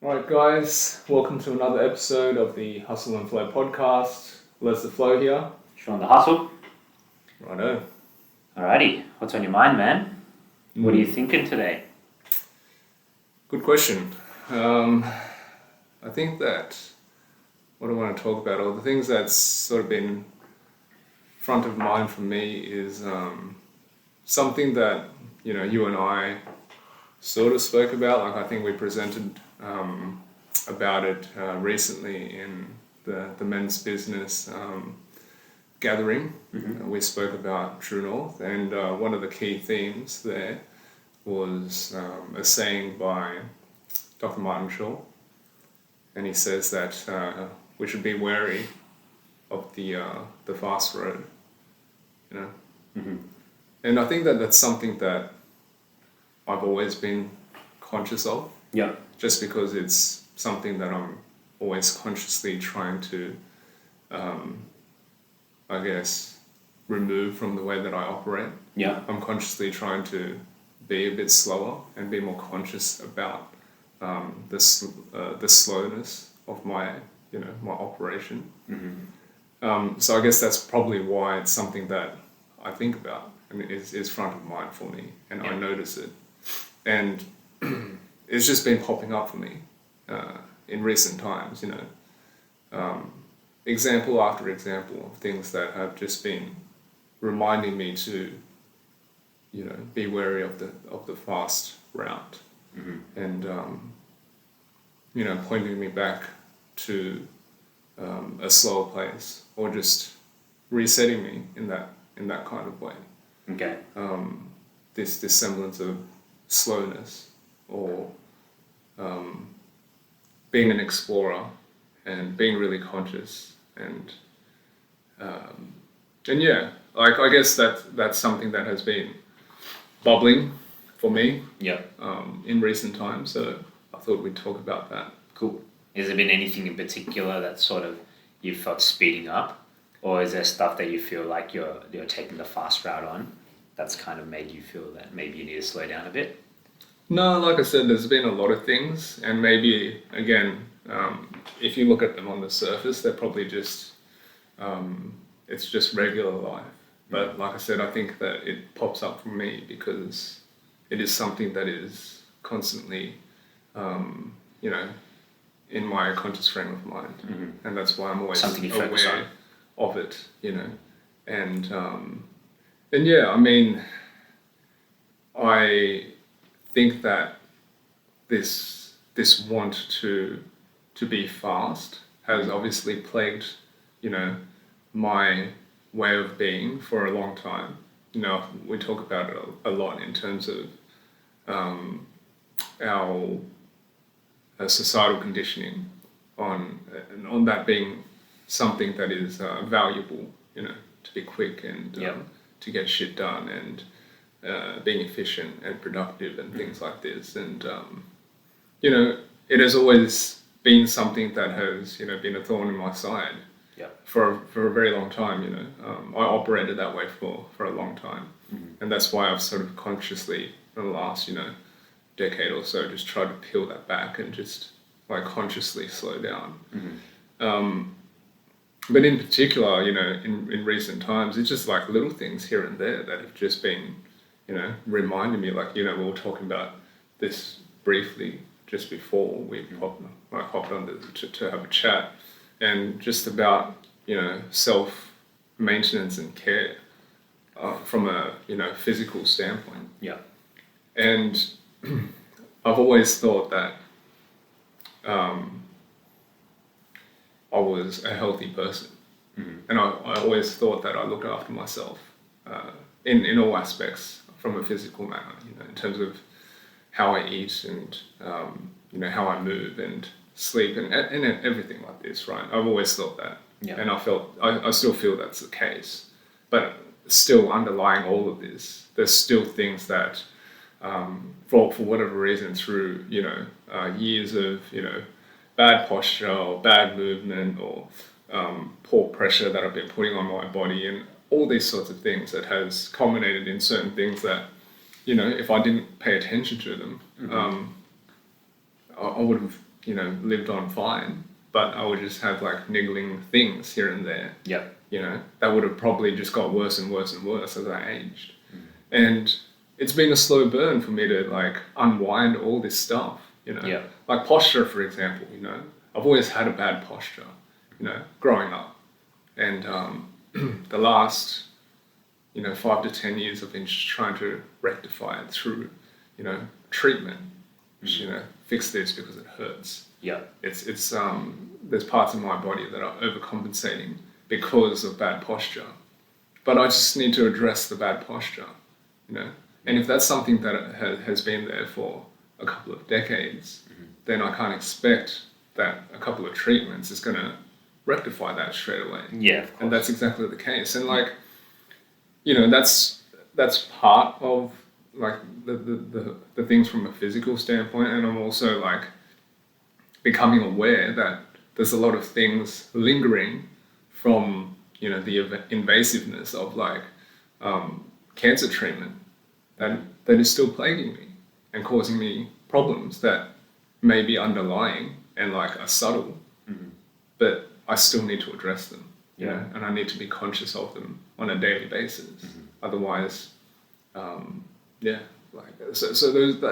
Alright guys, welcome to another episode of the Hustle and Flow podcast. Les the Flow here. Shaun the Hustle. Righto. Alrighty, what's on your mind, man? What are you thinking today? Good question. I think that what I want to talk about, or the things that's sort of been front of mind for me is something that, you and I sort of spoke about. Like I think we presented about it recently in the men's business gathering. Mm-hmm. We spoke about True North, and one of the key themes there was a saying by Dr. Martin Shaw, and he says that we should be wary of the fast road, Mm-hmm. And I think that that's something that I've always been conscious of. Yeah. Just because it's something that I'm always consciously trying to, remove from the way that I operate. Yeah. I'm consciously trying to be a bit slower and be more conscious about the slowness of my operation. Mm-hmm. So I guess that's probably why it's something that I think about and is front of mind for me, and I notice it. And it's just been popping up for me in recent times, example after example of things that have just been reminding me to, be wary of the fast route, and pointing me back to a slower place, or just resetting me in that kind of way. Okay. This semblance of slowness, or being an explorer and being really conscious, and yeah, like I guess that's something that has been bubbling for me Yeah. in recent times, so I thought we'd talk about that. Cool. Has there been anything in particular that sort of you felt speeding up, or is there stuff that you feel like you're taking the fast route on that's kind of made you feel that maybe you need to slow down a bit? No, like I said, there's been a lot of things, and maybe, again, if you look at them on the surface, they're probably just, it's just regular life. But like I said, I think that it pops up for me because it is something that is constantly, in my conscious frame of mind. Mm-hmm. And that's why I'm always Something you focus aware on. of it, And yeah, I mean, I think that this want to be fast has obviously plagued, my way of being for a long time. We talk about it a lot in terms of our societal conditioning on that being something that is valuable, to be quick and to get shit done, and being efficient and productive and things like this. And it has always been something that has been a thorn in my side for a very long time. I operated that way for a long time, and that's why I've sort of consciously in the last decade or so just tried to peel that back and just like consciously slow down. But in particular, in recent times, it's just like little things here and there that have just been reminding me, like, we were talking about this briefly just before we hopped on to have a chat, and just about, self-maintenance and care from a, physical standpoint. Yeah. And I've always thought that I was a healthy person. And I always thought that I looked after myself in all aspects from a physical manner, in terms of how I eat and, how I move and sleep and everything like this, right? I've always thought that. Yeah. And I still feel that's the case. But still underlying all of this, there's still things that, for whatever reason, through, years of, bad posture or bad movement or poor pressure that I've been putting on my body, and all these sorts of things that has culminated in certain things that, if I didn't pay attention to them, I would have lived on fine, but I would just have like niggling things here and there. Yep. That would have probably just got worse and worse and worse as I aged. And it's been a slow burn for me to like unwind all this stuff, Yeah. like posture, for example, I've always had a bad posture, growing up. And the last, 5 to 10 years, I've been just trying to rectify it through, treatment, which, fix this because it hurts. Yeah. It's there's parts of my body that are overcompensating because of bad posture. But I just need to address the bad posture, And if that's something that has been there for a couple of decades, then I can't expect that a couple of treatments is going to rectify that straight away. Yeah, of course. And that's exactly the case. And like, that's part of like the things from a physical standpoint. And I'm also like becoming aware that there's a lot of things lingering from, the invasiveness of like cancer treatment that is still plaguing me and causing me problems that may be underlying and like are subtle, but I still need to address them, and I need to be conscious of them on a daily basis. Otherwise, so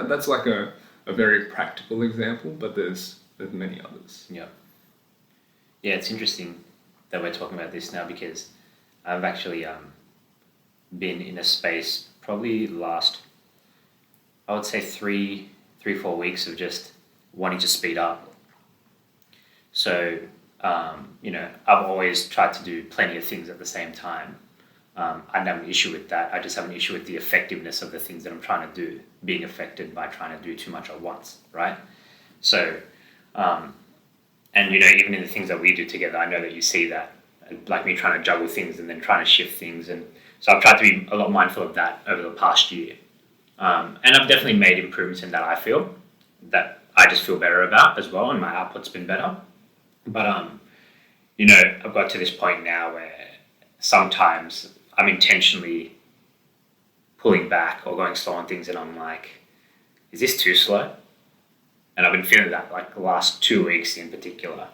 that's like a very practical example, but there's many others. Yeah, it's interesting that we're talking about this now because I've actually been in a space probably last, I would say 3-4 weeks of just wanting to speed up. So, I've always tried to do plenty of things at the same time. I don't have an issue with that. I just have an issue with the effectiveness of the things that I'm trying to do being affected by trying to do too much at once, right? So, and even in the things that we do together, I know that you see that, like me trying to juggle things and then trying to shift things. And so I've tried to be a lot mindful of that over the past year. And I've definitely made improvements in that, I feel, that I just feel better about as well, and my output's been better. But, I've got to this point now where sometimes I'm intentionally pulling back or going slow on things and I'm like, is this too slow? And I've been feeling that like the last 2 weeks in particular.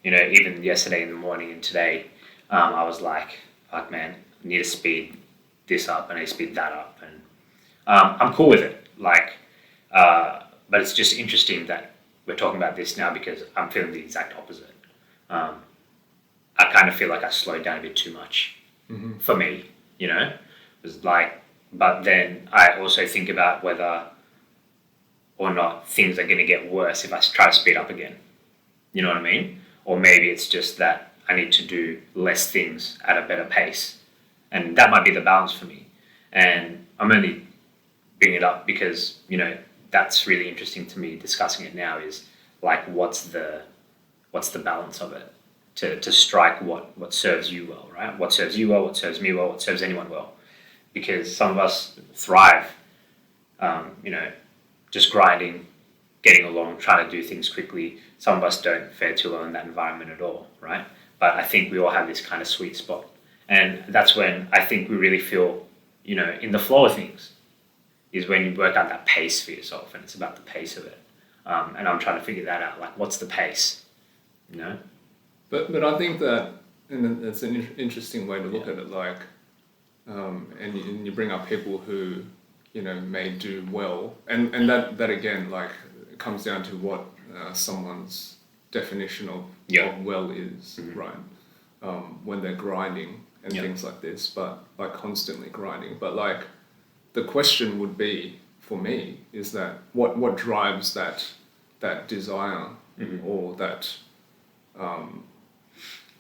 Even yesterday in the morning and today, I was like, fuck man, I need to speed this up, I need to speed that up. And I'm cool with it. But it's just interesting that we're talking about this now because I'm feeling the exact opposite. I kind of feel like I slowed down a bit too much for me, It was like, but then I also think about whether or not things are going to get worse if I try to speed up again. You know what I mean? Or maybe it's just that I need to do less things at a better pace. And that might be the balance for me. And I'm only bringing it up because, that's really interesting to me discussing it now is like, what's the balance of it to strike what serves you well, right? What serves you well, what serves me well, what serves anyone well. Because some of us thrive, just grinding, getting along, trying to do things quickly. Some of us don't fare too well in that environment at all, right? But I think we all have this kind of sweet spot. And that's when I think we really feel, in the flow of things, is when you work out that pace for yourself, and it's about the pace of it. And I'm trying to figure that out, like, what's the pace, But I think that, and it's an interesting way to look at it, like, and you bring up people who, may do well, and that again, like, it comes down to what someone's definition of well is, right? When they're grinding and things like this, but like constantly grinding. But like, the question would be for me is that what drives that desire or that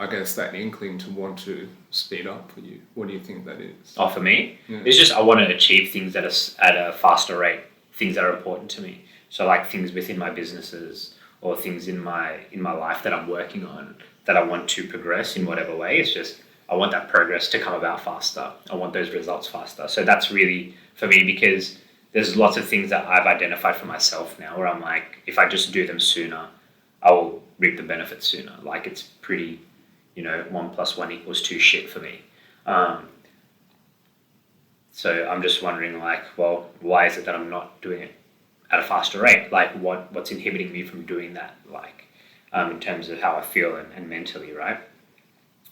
I guess that inkling to want to speed up for you? What do you think that is? Oh, for me, it's just I want to achieve things at a faster rate, things that are important to me. So like things within my businesses or things in my life that I'm working on that I want to progress in whatever way. It's just I want that progress to come about faster. I want those results faster. So that's really for me because there's lots of things that I've identified for myself now where I'm like, if I just do them sooner, I will reap the benefits sooner. Like it's pretty, 1 + 1 = 2 shit for me. So I'm just wondering like, well, why is it that I'm not doing it at a faster rate. Like what's inhibiting me from doing that? Like in terms of how I feel and mentally, right?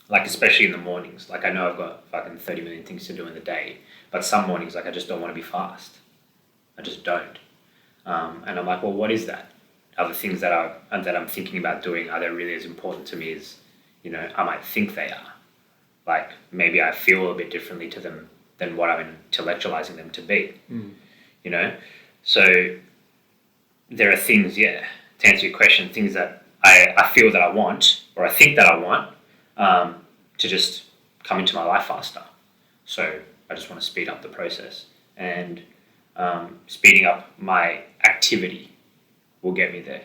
Like especially in the mornings. Like I know I've got fucking 30 million things to do in the day, but some mornings like I just don't want to be fast. I just don't. And I'm like, well, what is that? Are the things that I'm thinking about doing, are they really as important to me as, I might think they are? Like maybe I feel a bit differently to them than what I'm intellectualizing them to be. So there are things, to answer your question, things that I feel that I want, or I think that I want, to just come into my life faster. So I just want to speed up the process, and speeding up my activity will get me there.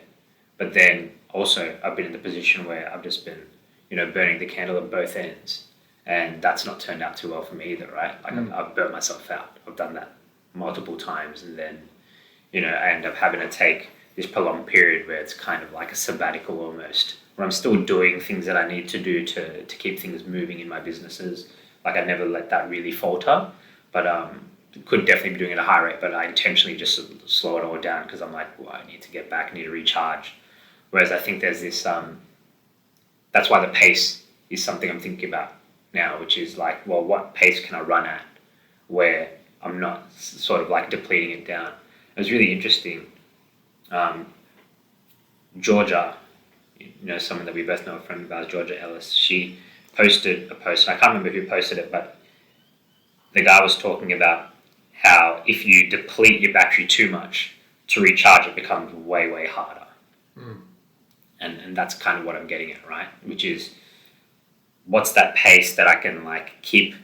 But then also I've been in the position where I've just been, burning the candle at both ends, and that's not turned out too well for me either, right? Like I've burnt myself out. I've done that multiple times, and then, I end up having to take this prolonged period where it's kind of like a sabbatical almost, where I'm still doing things that I need to do to keep things moving in my businesses. Like I never let that really falter, but could definitely be doing it at a high rate, but I intentionally just slow it all down because I'm like, well, I need to get back, I need to recharge. Whereas I think there's this, that's why the pace is something I'm thinking about now, which is like, well, what pace can I run at where I'm not sort of like depleting it down? It was really interesting. Georgia, someone that we both know, a friend of ours, Georgia Ellis, she posted a post, and I can't remember who posted it, but the guy was talking about how if you deplete your battery too much, to recharge it becomes way, way harder. And that's kind of what I'm getting at, right? Which is, what's that pace that I can like keep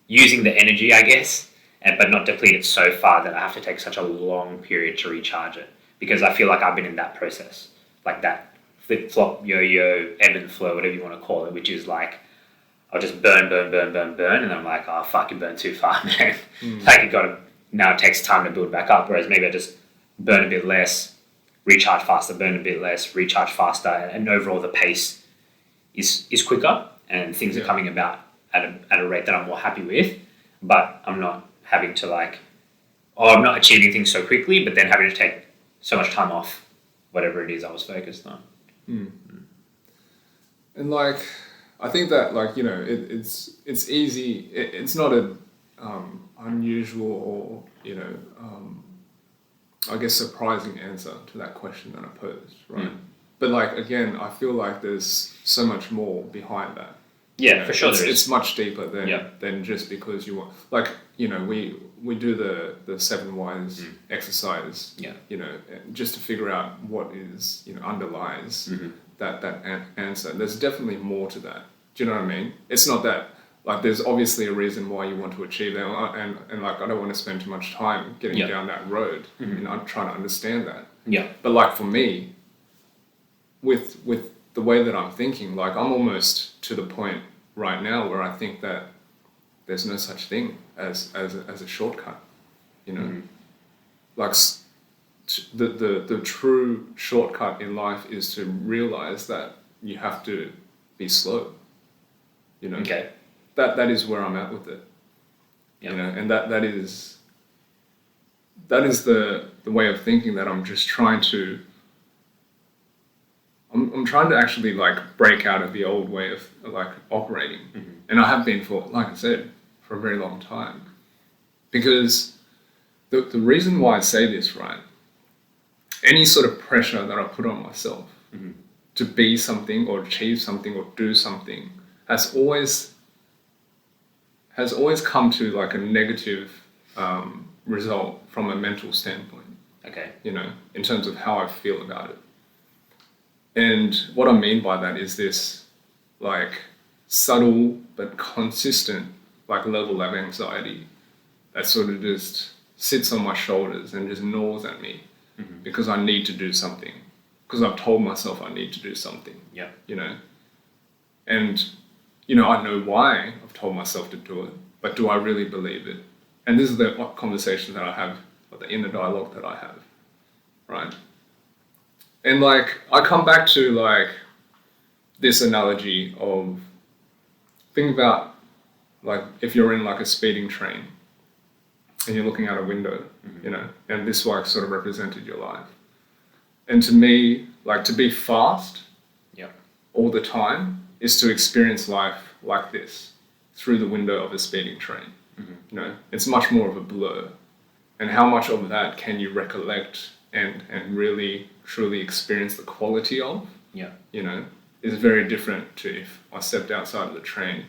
using the energy, I guess, but not deplete it so far that I have to take such a long period to recharge it? Because I feel like I've been in that process, like that flip-flop, yo-yo, ebb and flow, whatever you want to call it, which is like, I'll just burn, and I'm like, oh, fuck, you burned too far, man. Like, now it takes time to build back up, whereas maybe I just burn a bit less, recharge faster, burn a bit less, recharge faster, and overall the pace is quicker, and things are coming about at a rate that I'm more happy with, but I'm not having to I'm not achieving things so quickly, but then having to take so much time off whatever it is I was focused on. And I think that it's easy. It's not an unusual or I guess surprising answer to that question that I posed, right? But again, I feel like there's so much more behind that. Yeah, for sure. It's much deeper than just because you want. We do the 7 whys exercise. Just to figure out what is underlies that answer. There's definitely more to that. Do you know what I mean? It's not that there's obviously a reason why you want to achieve that, and I don't want to spend too much time getting down that road. I'm trying to understand that. But for me, with the way that I'm thinking, I'm almost to the point right now where I think that there's no such thing as a shortcut. The true shortcut in life is to realize that you have to be slow. Okay. That is where I'm at with it. And that is the way of thinking that I'm just trying to. I'm trying to actually break out of the old way of operating, and I have been for, like I said, for a very long time. Because the reason why I say this, right? Any sort of pressure that I put on myself to be something or achieve something or do something has always come to a negative result from a mental standpoint. Okay. In terms of how I feel about it. And what I mean by that is this subtle but consistent level of anxiety that sort of just sits on my shoulders and just gnaws at me because I need to do something. Because I've told myself I need to do something. Yeah. And I know why I've told myself to do it, but do I really believe it? And this is the conversation that I have, or the inner dialogue that I have, right? And I come back to this analogy of, think about if you're in a speeding train, and you're looking out a window, and this like sort of represented your life. And to me, like to be fast all the time is to experience life like this through the window of a speeding train. It's much more of a blur. And how much of that can you recollect and really truly experience the quality of, is very different to if I stepped outside of the train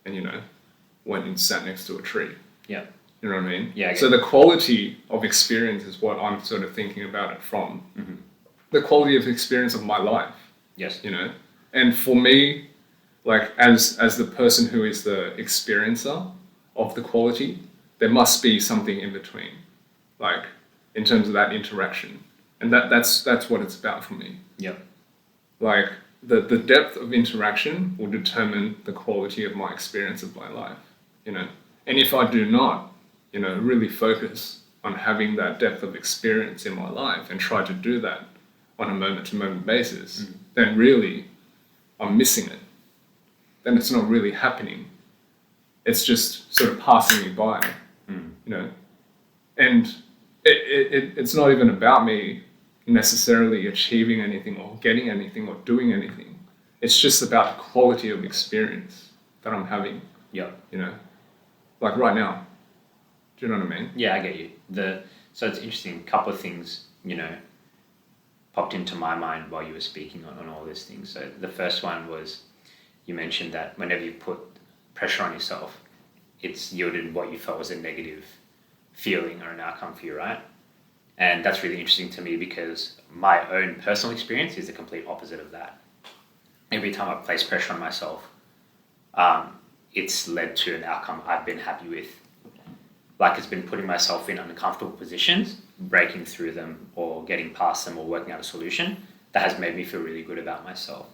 and, went and sat next to a tree. Yeah. You know what I mean? Yeah. So the quality of experience is what I'm sort of thinking about it from. The quality of experience of my life. Yes. And for me, like as the person who is the experiencer of the quality, there must be something in between, like in terms of that interaction. And that's what it's about for me. Yep. Like the depth of interaction will determine the quality of my experience of my life, And if I do not, really focus on having that depth of experience in my life and try to do that on a moment-to-moment basis, then really I'm missing it. Then it's not really happening. It's just sort of passing me by, And it's not even about me necessarily achieving anything or getting anything or doing anything. It's just about the quality of experience that I'm having. Yeah. Like right now. Do you know what I mean? Yeah, I get you. So it's interesting. A couple of things, popped into my mind while you were speaking on all these things. So the first one was you mentioned that whenever you put pressure on yourself, it's yielded what you felt was a negative feeling or an outcome for you, right? And that's really interesting to me because my own personal experience is the complete opposite of that. Every time I place pressure on myself, it's led to an outcome I've been happy with. Like it's been putting myself in uncomfortable positions, breaking through them or getting past them or working out a solution that has made me feel really good about myself.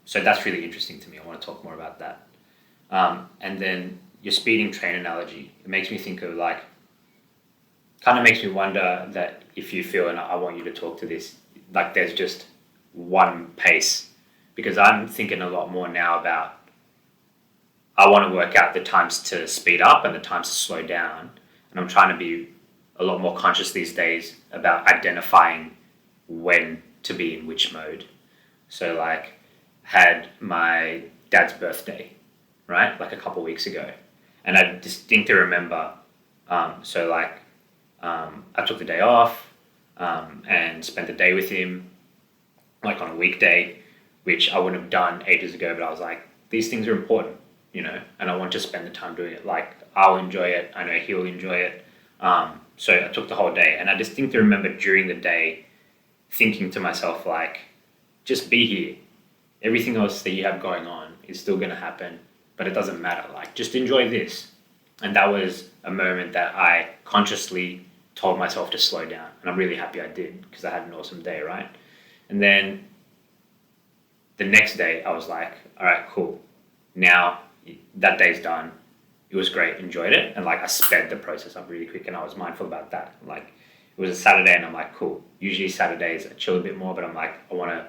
So that's really interesting to me. I want to talk more about that. And then your speeding train analogy, it makes me think of kind of makes me wonder that if you feel, and I want you to talk to this, like there's just one pace, because I'm thinking a lot more now about I want to work out the times to speed up and the times to slow down. And I'm trying to be a lot more conscious these days about identifying when to be in which mode. So had my dad's birthday, right? Like a couple of weeks ago. And I distinctly remember, I took the day off and spent the day with him, like on a weekday, which I wouldn't have done ages ago, but I was like, these things are important, and I want to spend the time doing it. Like, I'll enjoy it. I know he'll enjoy it. So I took the whole day. And I distinctly remember during the day thinking to myself, just be here. Everything else that you have going on is still going to happen, but it doesn't matter. Just enjoy this. And that was a moment that I consciously told myself to slow down. And I'm really happy I did because I had an awesome day, right? And then the next day I was like, all right, cool. Now that day's done. It was great, enjoyed it. And I sped the process up really quick and I was mindful about that. It was a Saturday and I'm like, cool. Usually Saturdays I chill a bit more, but I'm like, I want to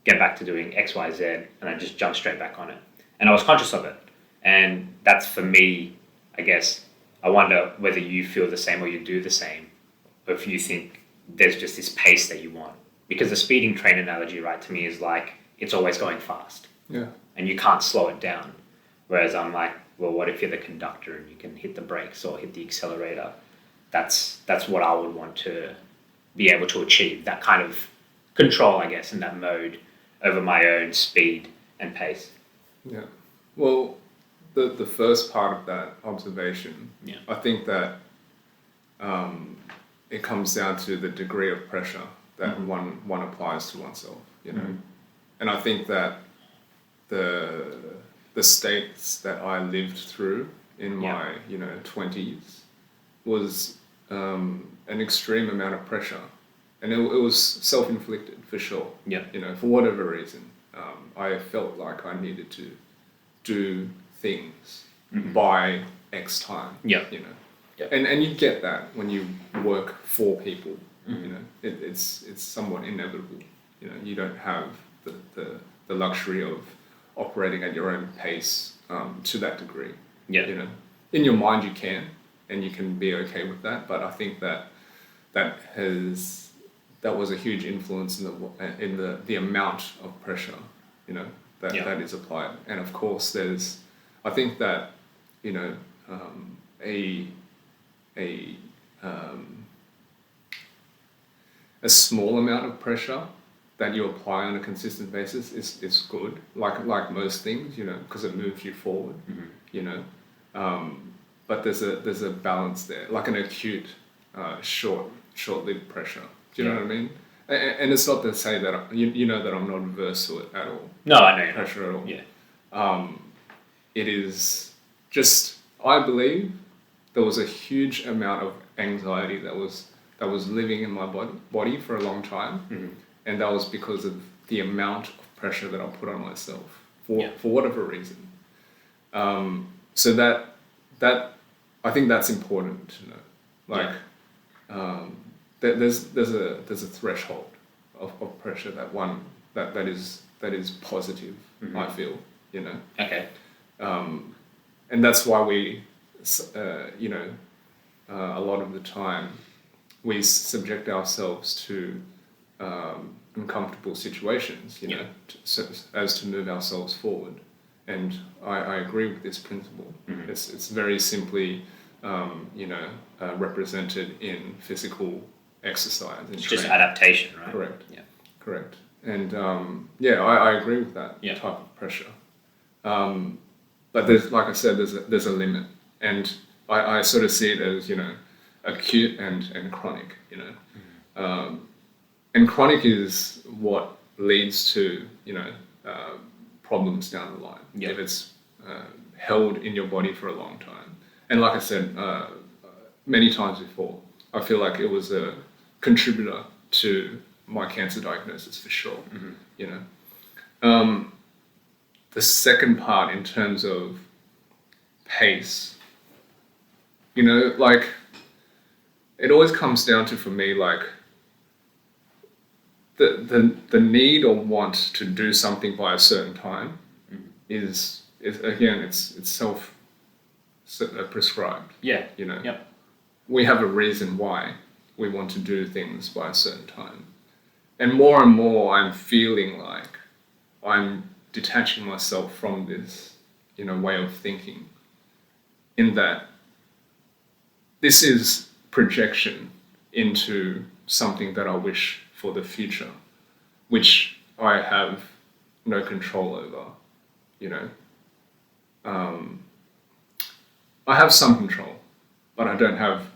get back to doing X, Y, Z. And I just jumped straight back on it. And I was conscious of it. And that's for me, I guess, I wonder whether you feel the same or you do the same, or if you think there's just this pace that you want. Because the speeding train analogy, right, to me is it's always going fast. Yeah. And you can't slow it down. Whereas I'm like, well, what if you're the conductor and you can hit the brakes or hit the accelerator? That's what I would want to be able to achieve, that kind of control, I guess, in that mode over my own speed and pace. Yeah. Well, the first part of that observation, I think that it comes down to the degree of pressure that one applies to oneself, And I think that the states that I lived through in my 20s was an extreme amount of pressure, and it was self-inflicted for sure. For whatever reason, I felt like I needed to do things by X time. And you get that when you work for people. It's somewhat inevitable. You don't have the luxury of operating at your own pace to that degree. In your mind you can, and you can be okay with that. But I think that was a huge influence in the amount of pressure, that is applied. And of course, I think that, a small amount of pressure that you apply on a consistent basis is good, like most things, because it moves you forward, but there's a balance there, like an acute, short-lived pressure. Do you know what I mean? And it's not to say that that I'm not averse to it at all. No, I know you're pressure not. at all. Yeah. It is just, I believe there was a huge amount of anxiety that was living in my body for a long time, and that was because of the amount of pressure that I put on myself for whatever reason. So that I think that's important to know. Like, there's a threshold of pressure that is positive. I feel, Okay. and that's why we, a lot of the time we subject ourselves to uncomfortable situations, as to move ourselves forward. And I agree with this principle. It's very simply, represented in physical exercise. It's just adaptation, right? Correct. Yeah. Correct. And I agree with that type of pressure. But there's, like I said, there's a limit, and I sort of see it as acute and chronic. And chronic is what leads to problems down the line if it's held in your body for a long time. And like I said many times before, I feel like it was a contributor to my cancer diagnosis for sure. The second part, in terms of pace, like, it always comes down to, for me, like, the need or want to do something by a certain time is again, it's self prescribed. Yeah. Yep. We have a reason why we want to do things by a certain time, and more I'm feeling like I'm detaching myself from this, way of thinking, in that this is projection into something that I wish for the future, which I have no control over. I have some control, but I don't have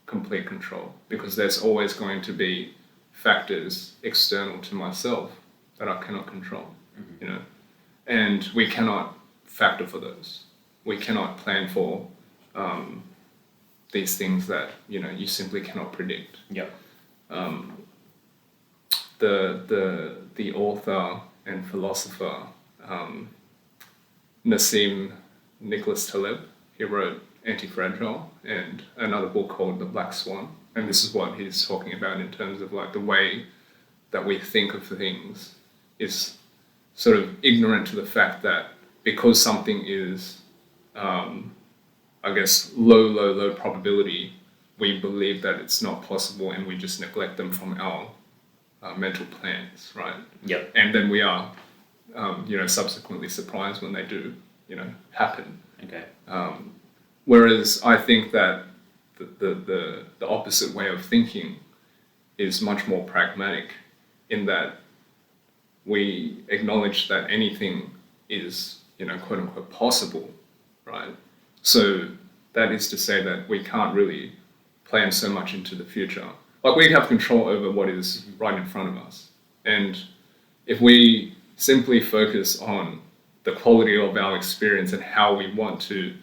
complete control, because there's always going to be factors external to myself that I cannot control, and we cannot factor for those. We cannot plan for these things that you simply cannot predict. Yep. The author and philosopher Nassim Nicholas Taleb, he wrote Anti-Fragile and another book called The Black Swan, and this is what he's talking about in terms of, like, the way that we think of things is sort of ignorant to the fact that because something is I guess low probability, we believe that it's not possible, and we just neglect them from our mental plans, right? Yep. And then we are subsequently surprised when they do happen. Okay. Whereas I think that the opposite way of thinking is much more pragmatic, in that we acknowledge that anything is, quote unquote, possible, right? So that is to say that we can't really plan so much into the future. Like, we have control over what is right in front of us. And if we simply focus on the quality of our experience and how we want to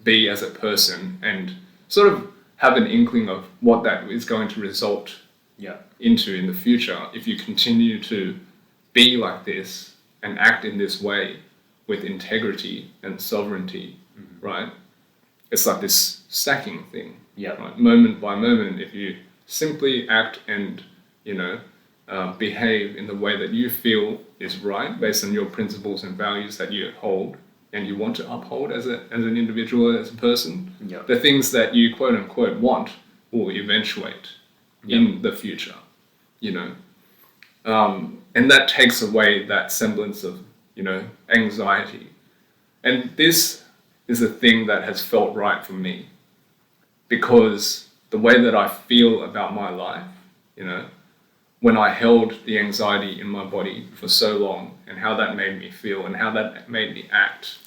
be as a person, and sort of have an inkling of what that is going to result into in the future, if you continue to be like this and act in this way with integrity and sovereignty, right? It's like this stacking thing. Right? Moment by moment, if you simply act and behave in the way that you feel is right, based on your principles and values that you hold and you want to uphold as an individual, as a person, Yep. the things that you quote unquote want will eventuate in the future, you know. And that takes away that semblance of, you know, anxiety. And this is a thing that has felt right for me, because the way that I feel about my life, you know, when I held the anxiety in my body for so long, and how that made me feel, and how that made me act,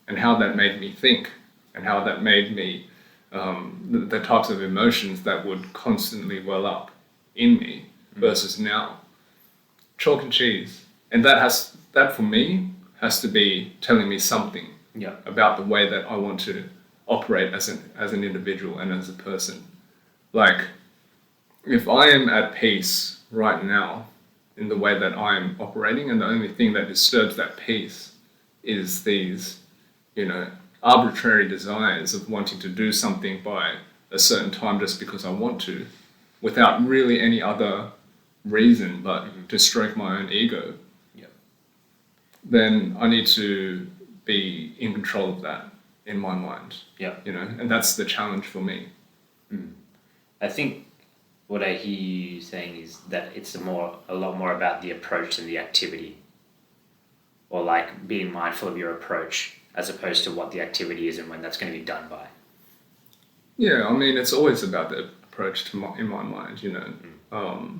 and how that made me think, and how that made me, the types of emotions that would constantly well up in me versus now. Chalk and cheese. And that for me has to be telling me something about the way that I want to operate as an individual and as a person. Like, if I am at peace right now in the way that I'm operating, and the only thing that disturbs that peace is these, you know, arbitrary desires of wanting to do something by a certain time just because I want to, without really any other reason but to stroke my own ego, then I need to be in control of that in my mind. You know, and that's the challenge for me. I think what I hear you saying is that it's a lot more about the approach than the activity, or like being mindful of your approach as opposed to what the activity is and when that's going to be done by. Yeah, I mean, it's always about the approach in my mind, you know.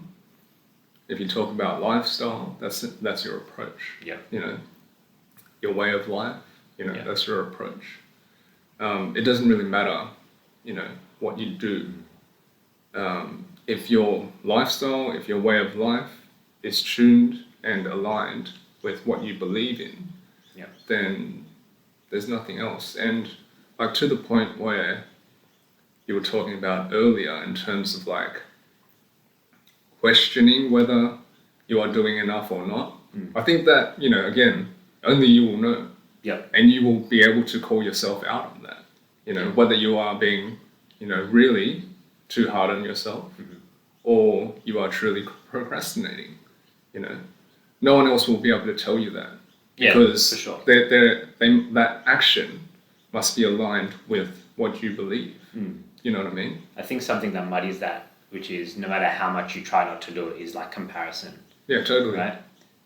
If you talk about lifestyle, that's your approach. You know, your way of life, you know, that's your approach. It doesn't really matter, you know, what you do. If your lifestyle, if your way of life is tuned and aligned with what you believe in, then there's nothing else. And like, to the point where you were talking about earlier in terms of like questioning whether you are doing enough or not, I think that, you know, again, only you will know. And you will be able to call yourself out on that, you know, whether you are being, you know, really too hard on yourself, or you are truly procrastinating, you know. No one else will be able to tell you that, because for sure. that action must be aligned with what you believe. You know what I mean? I think something that muddies that, which is no matter how much you try not to do it, is like comparison. Yeah, totally. Right?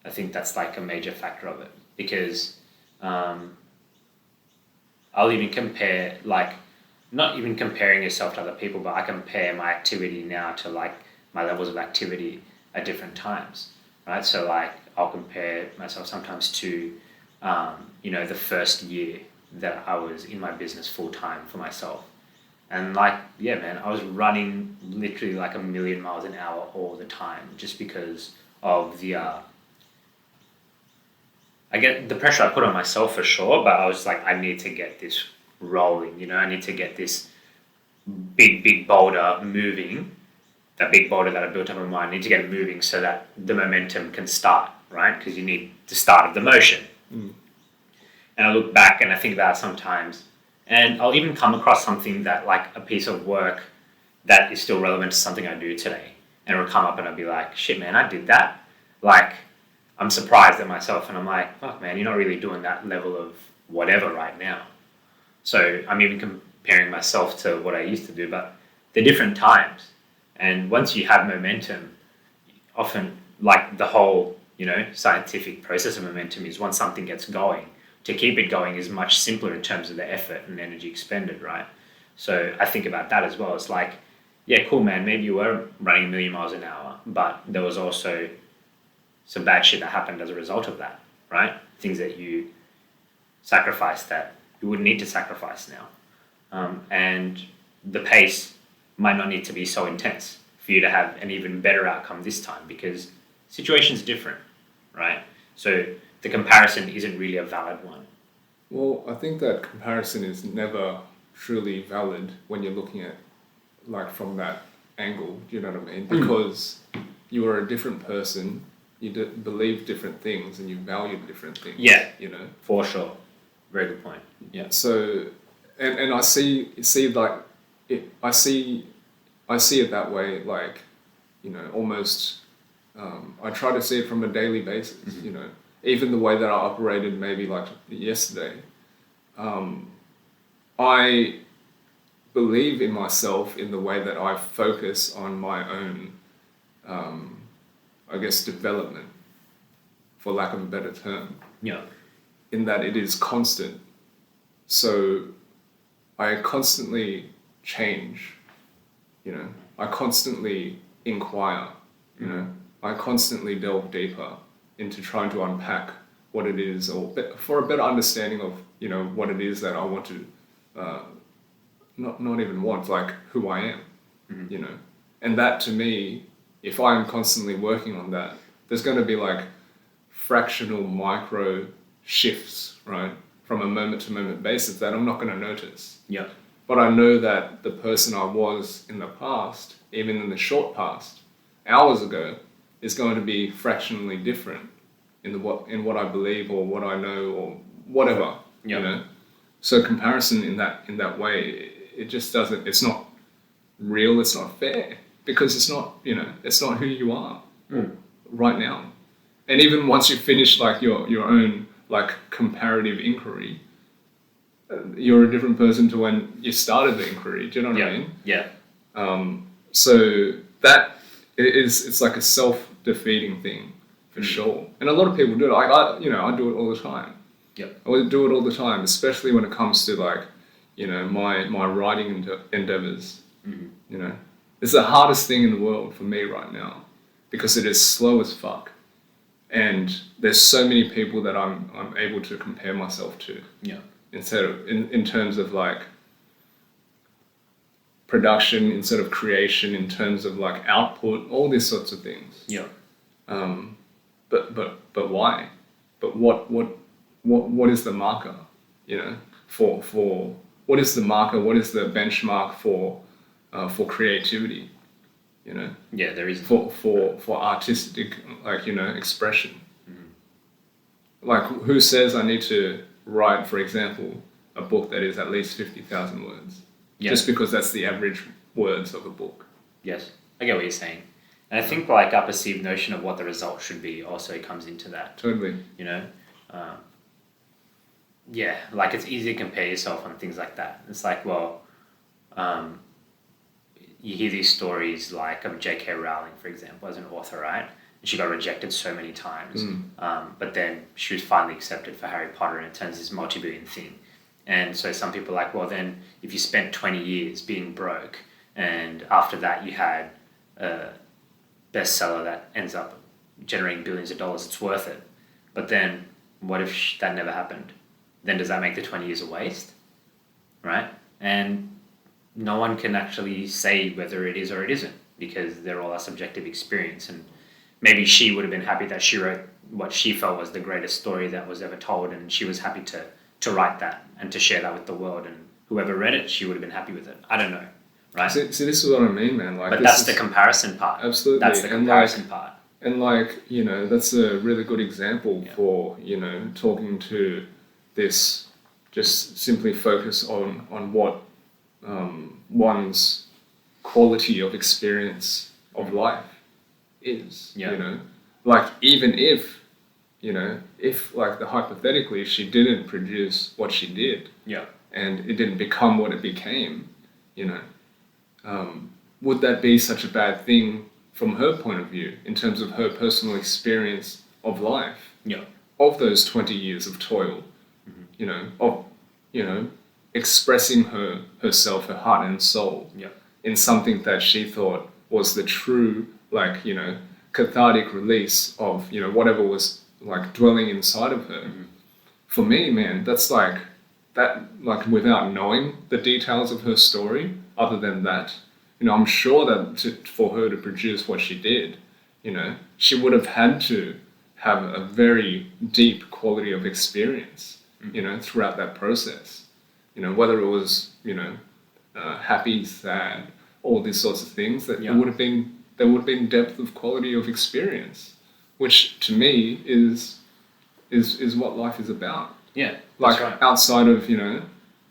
I think that's like a major factor of it, because I'll even compare, like, not even comparing yourself to other people, but I compare my activity now to like my levels of activity at different times, right? So like I'll compare myself sometimes to, you know, the first year that I was in my business full time for myself. And like, yeah, man, I was running literally like 1,000,000 miles an hour all the time, just because of the, I get the pressure I put on myself for sure, but I was like, I need to get this rolling, you know, I need to get this big boulder moving, that big boulder that I built up in my mind, I need to get it moving so that the momentum can start, right? Because you need the start of the motion. And I look back and I think about it sometimes, and I'll even come across something that, like a piece of work that is still relevant to something I do today. And it'll come up and I'll be like, shit, man, I did that. Like, I'm surprised at myself, and I'm like, fuck, man, you're not really doing that level of whatever right now. So I'm even comparing myself to what I used to do, but they're different times. And once you have momentum, often, like the whole, you know, scientific process of momentum is, once something gets going, to keep it going is much simpler in terms of the effort and energy expended, right? So I think about that as well. It's like, yeah, cool, man, maybe you were running 1,000,000 miles an hour, but there was also some bad shit that happened as a result of that, right? Things that you sacrificed that you wouldn't need to sacrifice now. And the pace might not need to be so intense for you to have an even better outcome this time, because situation's different, right? So the comparison isn't really a valid one. Well, I think that comparison is never truly valid when you're looking at, like, from that angle, do you know what I mean? Because you are a different person, you believe different things, and you value different things. Yeah, you know, for sure. Very good point. Yeah. So, and I see like it. I see it that way. Like, you know, almost. I try to see it from a daily basis. You know, even the way that I operated maybe like yesterday, I believe in myself in the way that I focus on my own, I guess, development, for lack of a better term, Yeah. in that it is constant. So I constantly change, I constantly inquire, I constantly delve deeper into trying to unpack what it is, or for a better understanding of, what it is that I want to, not even want, like who I am, and that to me, if I am constantly working on that, there's going to be like fractional micro shifts, right? From a moment to moment basis that I'm not going to notice. Yeah. But I know that the person I was in the past, even in the short past, hours ago, is going to be fractionally different in what I believe or what I know or whatever. Yeah. So comparison in that way, it just doesn't. It's not real. It's not fair because it's not. It's not who you are right now. And even once you finish like your own like comparative inquiry, you're a different person to when you started the inquiry. Do you know what I mean? Yeah. So that it's like a self-defeating thing for sure. And a lot of people do it. I do it all the time. Yep. I would do it all the time, especially when it comes to like, my writing endeavors. Mm-hmm. It's the hardest thing in the world for me right now because it is slow as fuck. And there's so many people that I'm able to compare myself to. Yeah. Instead of in terms of like production, instead of creation, in terms of like output, all these sorts of things. Yeah. But why? But what is the marker? For what is the marker? What is the benchmark for creativity? Yeah, there is for artistic expression. Like, who says I need to write, for example, a book that is at least 50,000 words? Yeah. Just because that's the average words of a book. Yes, I get what you're saying. And I think like our perceived notion of what the result should be also comes into that. Totally. Yeah, like it's easy to compare yourself on things like that. It's like, well, you hear these stories like of J.K. Rowling, for example, as an author, right? And she got rejected so many times. But then she was finally accepted for Harry Potter and it turns this multi-billion thing. And so some people are like, well, then if you spent 20 years being broke and after that you had a bestseller that ends up generating billions of dollars, it's worth it. But then what if that never happened? Then does that make the 20 years a waste? Right? And no one can actually say whether it is or it isn't because they're all a subjective experience. And maybe she would have been happy that she wrote what she felt was the greatest story that was ever told and she was happy to write that and to share that with the world, and whoever read it, she would have been happy with it. I don't know, right? See, this is what I mean, man. Like, but that's the comparison part. Absolutely. That's the comparison part. And like, that's a really good example for, talking to this, just simply focus on what one's quality of experience of life is, like, even if like hypothetically she didn't produce what she did, and it didn't become what it became, would that be such a bad thing from her point of view in terms of her personal experience of life, of those 20 years of toil, of expressing herself, her heart and soul, in something that she thought was the true, like, cathartic release of, whatever was like dwelling inside of her. For me, man, that's like that, like, without knowing the details of her story, other than that, I'm sure that for her to produce what she did, she would have had to have a very deep quality of experience, throughout that process, whether it was, happy, sad, all these sorts of things, that there would have been depth of quality of experience, which to me is what life is about. Yeah, like right. Outside of,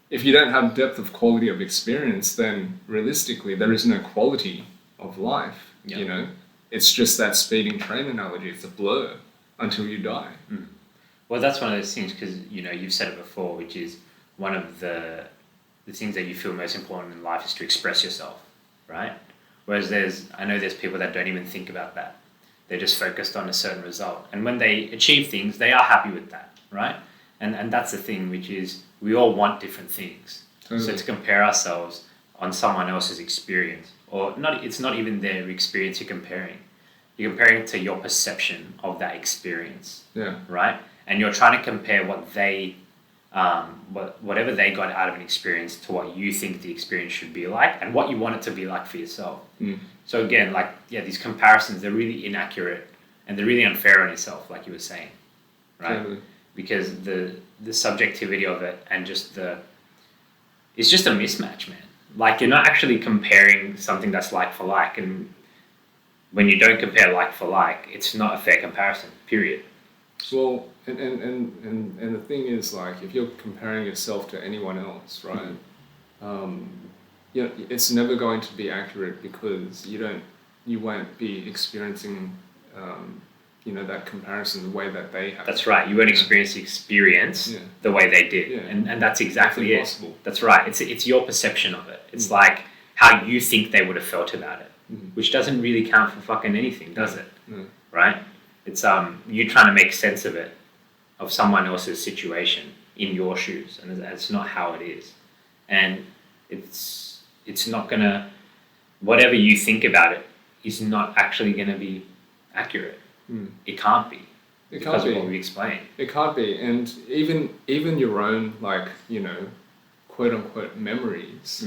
if you don't have depth of quality of experience, then realistically there is no quality of life. It's just that speeding train analogy. It's a blur until you die. Well, that's one of those things because, you've said it before, which is one of the things that you feel most important in life is to express yourself, right? Whereas I know there's people that don't even think about that. They're just focused on a certain result. And when they achieve things, they are happy with that, right? And that's the thing, which is we all want different things. Totally. So to compare ourselves on someone else's experience, or not, it's not even their experience you're comparing. You're comparing it to your perception of that experience, right? And you're trying to compare what they, whatever they got out of an experience to what you think the experience should be like and what you want it to be like for yourself. So again, these comparisons, they're really inaccurate and they're really unfair on yourself, like you were saying, right? Totally. Because the subjectivity of it and it's just a mismatch, man. Like, you're not actually comparing something that's like for like, and when you don't compare like for like, it's not a fair comparison, period. Well, and the thing is, like, if you're comparing yourself to anyone else, right, it's never going to be accurate because you won't be experiencing, that comparison the way that they have. That's right. You won't experience the experience the way they did. Yeah. And that's exactly it. Impossible. That's right. It's your perception of it. It's like how you think they would have felt about it, which doesn't really count for fucking anything, does it? Right? It's you trying to make sense of it, of someone else's situation in your shoes, and that's not how it is. And it's not gonna, whatever you think about it is not actually gonna be accurate. It can't be. Because of what we explained. It can't be. And even your own, like, quote unquote memories,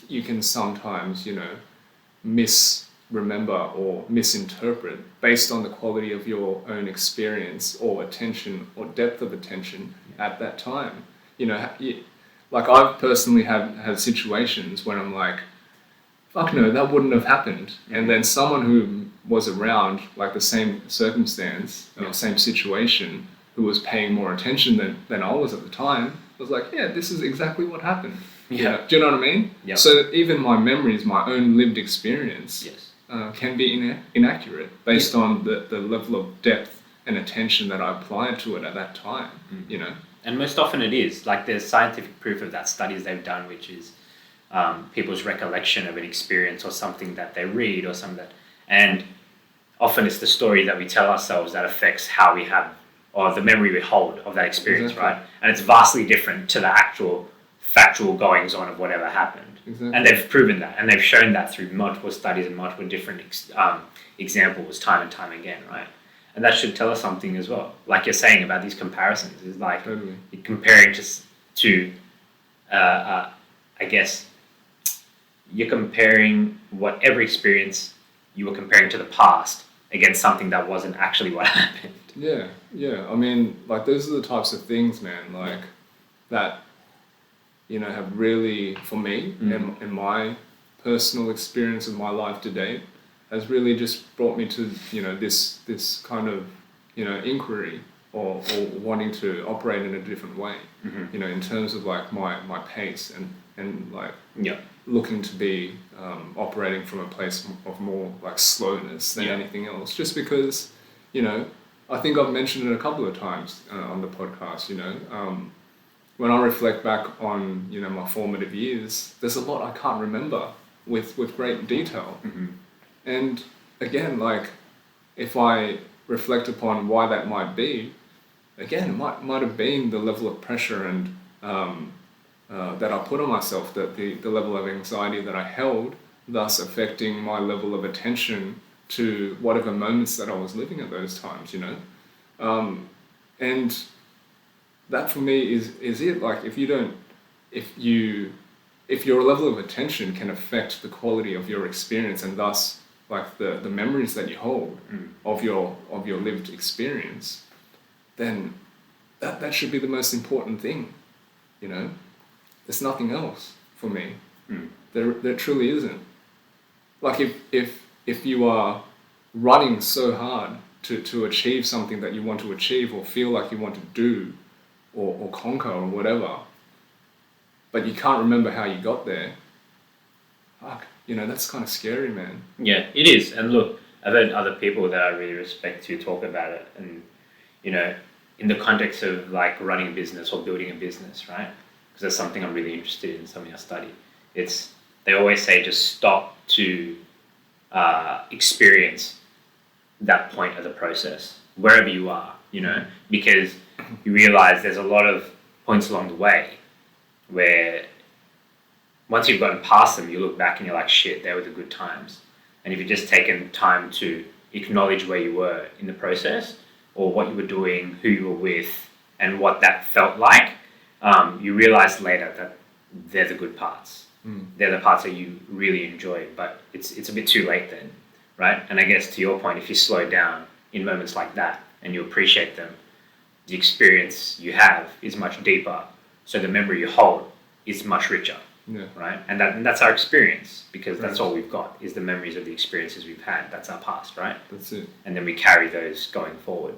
you can sometimes, misremember or misinterpret based on the quality of your own experience or attention or depth of attention at that time. Like, I've personally had situations when I'm like, fuck no, that wouldn't have happened. And then someone who was around, like, the same circumstance or same situation, who was paying more attention than I was at the time, was like, yeah, this is exactly what happened. Yeah. Do you know what I mean? Yep. So even my memories, my own lived experience, can be inaccurate based on the level of depth and attention that I applied to it at that time, And most often it is. Like, there's scientific proof of that, studies they've done, which is people's recollection of an experience or something that they read or something and often it's the story that we tell ourselves that affects how we have, or the memory we hold of that experience, right? And it's vastly different to the actual factual goings on of whatever happened. And they've proven that, and they've shown that through multiple studies and multiple different examples time and time again, right? And that should tell us something as well. Like you're saying about these comparisons, is like you're comparing to I guess you're comparing whatever experience you were comparing to the past against something that wasn't actually what happened. Yeah. I mean, like, those are the types of things, man, like, that, have really, for me, in my personal experience of my life to date, has really just brought me to, this kind of, inquiry or wanting to operate in a different way, in terms of, like, my pace and like, looking to be operating from a place of more, like, slowness than anything else, just because, I think I've mentioned it a couple of times on the podcast, when I reflect back on, my formative years, there's a lot I can't remember with great detail. And again, like, if I reflect upon why that might be, again, it might have been the level of pressure and that I put on myself, that the level of anxiety that I held, thus affecting my level of attention to whatever moments that I was living at those times, and that for me is it. Like, if your level of attention can affect the quality of your experience and thus, like, the memories that you hold of your lived experience, then that should be the most important thing, There's nothing else for me. There truly isn't. Like, if you are running so hard to achieve something that you want to achieve or feel like you want to do or conquer or whatever, but you can't remember how you got there, fuck, that's kind of scary, man. Yeah, it is. And look, I've heard other people that I really respect to talk about it, and in the context of, like, running a business or building a business, right? because that's something I'm really interested in, something I study. They always say just stop to experience that point of the process, wherever you are, because you realize there's a lot of points along the way where once you've gotten past them, you look back and you're like, shit, they were the good times. And if you've just taken time to acknowledge where you were in the process or what you were doing, who you were with, and what that felt like, you realize later that they're the good parts. They're the parts that you really enjoy, but it's a bit too late then, right? And I guess to your point, if you slow down in moments like that and you appreciate them, the experience you have is much deeper, so the memory you hold is much richer, right? And that's our experience, because that's all we've got is the memories of the experiences we've had. That's our past, right? That's it. And then we carry those going forward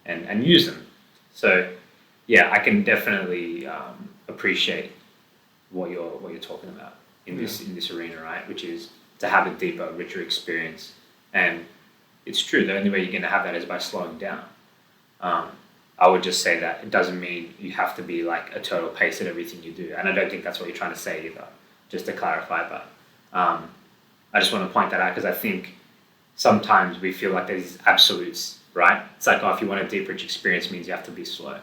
and use them. So yeah, I can definitely appreciate what you're talking about in this arena, right? Which is to have a deeper, richer experience. And it's true, the only way you're going to have that is by slowing down. I would just say that it doesn't mean you have to be like a total pace at everything you do. And I don't think that's what you're trying to say either, just to clarify. But I just want to point that out, because I think sometimes we feel like there's these absolutes, right? It's like, oh, if you want a deep, rich experience, it means you have to be slow.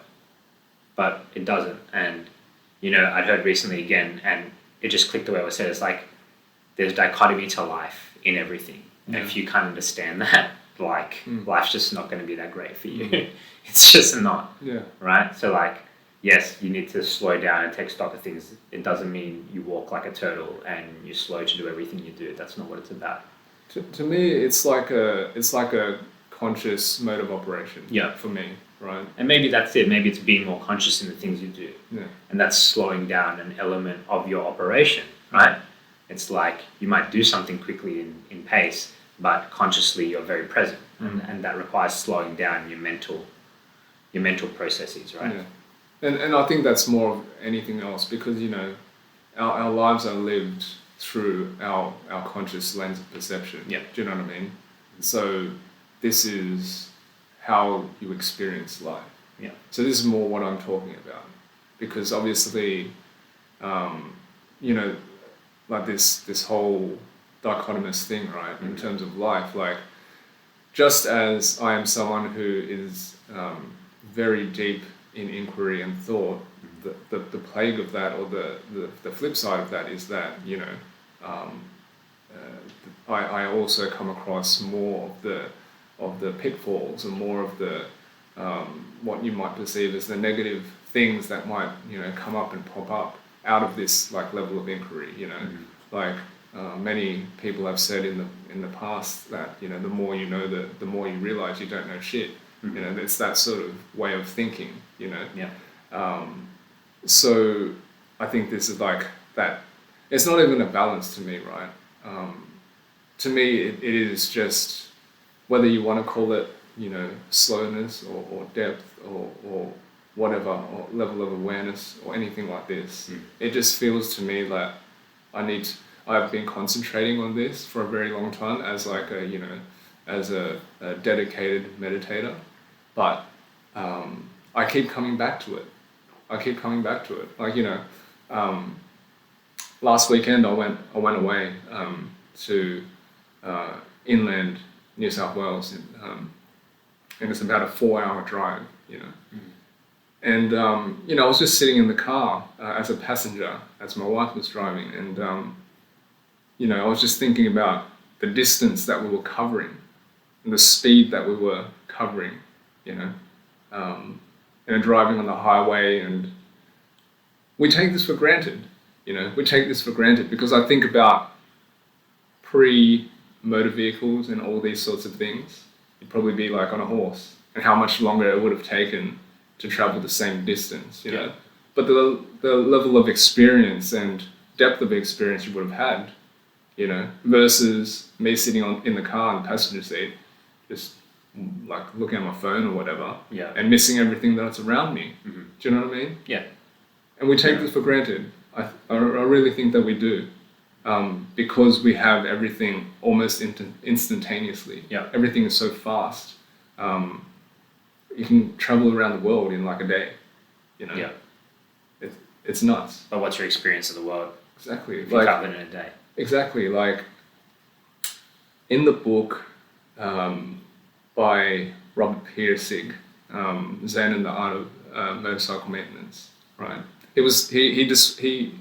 But it doesn't. And, I'd heard recently again, and it just clicked the way it was said. It's like there's dichotomy to life in everything. And if you can't understand that, life's just not going to be that great for you. It's just not. Yeah. Right? So yes, you need to slow down and take stock of things. It doesn't mean you walk like a turtle and you're slow to do everything you do. That's not what it's about. To me, it's like a conscious mode of operation. Yeah. For me, right? And maybe that's it. Maybe it's being more conscious in the things you do. Yeah. And that's slowing down an element of your operation, right? It's like you might do something quickly in pace, but consciously you're very present, and that requires slowing down your mental processes, right? Yeah. And I think that's more of anything else, because our lives are lived through our conscious lens of perception. Yeah. Do you know what I mean? So this is how you experience life. Yeah. So this is more what I'm talking about, because obviously, like this whole dichotomous thing, right? In terms of life, like, just as I am someone who is very deep in inquiry and thought, the plague of that, or the flip side of that, is that I also come across more of the pitfalls and more of the what you might perceive as the negative things that might come up and pop up out of this level of inquiry. Many people have said in the past that the more you know, the more you realize you don't know shit. It's that sort of way of thinking. Yeah. So I think this is like that. It's not even a balance to me, right? To me, it is just, whether you want to call it slowness or depth or whatever, or level of awareness or anything like this. It just feels to me that I've been concentrating on this for a very long time as a dedicated meditator, but I keep coming back to it. Last weekend I went away to inland New South Wales, and it's about a 4-hour drive. And I was just sitting in the car as a passenger as my wife was driving, and I was just thinking about the distance that we were covering and the speed that we were covering, and driving on the highway, and we take this for granted. We take this for granted because I think about pre-motor vehicles and all these sorts of things. You'd probably be like on a horse, and how much longer it would have taken to travel the same distance, Yeah. But the level of experience and depth of experience you would have had, versus me sitting in the car in the passenger seat, just looking at my phone or whatever, and missing everything that's around me. Mm-hmm. Do you know what I mean? Yeah. And we take this for granted. I really think that we do, because we have everything almost instantaneously. Yeah. Everything is so fast. You can travel around the world in like a day. Yeah. it's nuts. But what's your experience of the world? Exactly. If you travel in a day. Exactly. Like in the book by Robert Pirsig, Zen and the Art of Motorcycle Maintenance, right? He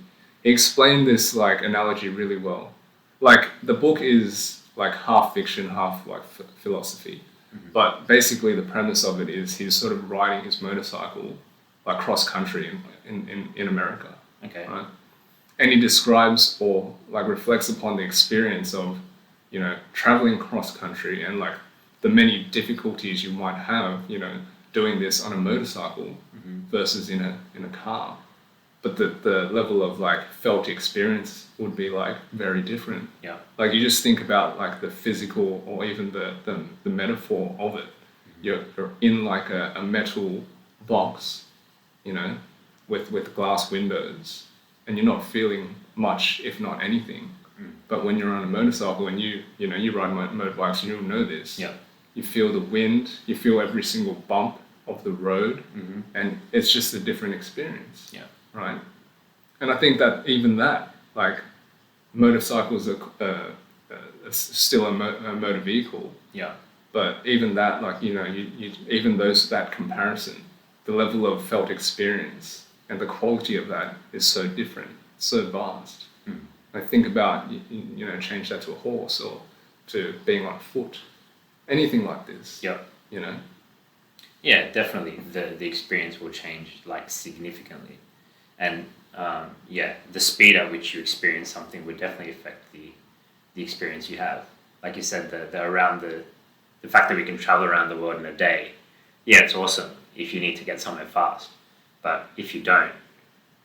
explained this like analogy really well. Like the book is like half fiction, half like philosophy. But basically, the premise of it is he's sort of riding his motorcycle like cross country in America. Okay. Right? And he describes or like reflects upon the experience of, you know, traveling cross country and like the many difficulties you might have, you know, doing this on a motorcycle versus in a car. But the level of like felt experience would be like very different. Yeah. Like you just think about like the physical or even the metaphor of it. You're in like a metal box, you know, with glass windows, and you're not feeling much, if not anything. But when you're on a motorcycle and you ride motorbikes, and you'll know this. Yeah. You feel the wind, you feel every single bump of the road, and it's just a different experience. Yeah. Right? And I think that even that, like, motorcycles are still a motor vehicle. Yeah. But even that, like, you know, you even that comparison, the level of felt experience and the quality of that is so different, so vast. Like, think about, you know, change that to a horse or to being on foot, anything like this. Yeah. You know? Yeah, definitely. The experience will change like significantly. And the speed at which you experience something would definitely affect the experience you have. Like you said, the fact that we can travel around the world in a day, yeah, it's awesome if you need to get somewhere fast. But if you don't,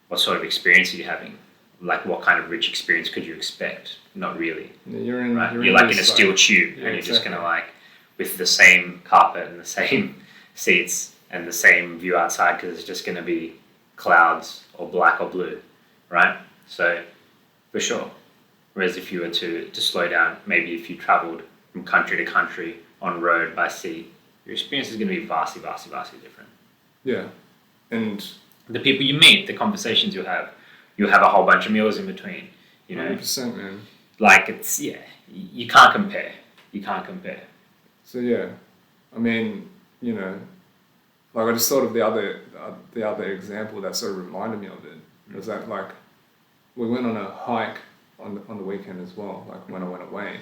what sort of experience are you having? Like, what kind of rich experience could you expect? Not really. You're like in a steel tube, and you're just gonna like with the same carpet and the same seats and the same view outside because it's just gonna be clouds or black or blue, right? So, for sure. Whereas if you were to slow down, maybe if you traveled from country to country on road by sea, your experience is going to be vastly, vastly, vastly different. Yeah. And the people you meet, the conversations you'll have a whole bunch of meals in between, you know. 100%, man. Like you can't compare. You can't compare. So yeah, I mean, you know, like I just thought of the other example that sort of reminded me of it was that like we went on a hike on the weekend as well, like when I went away,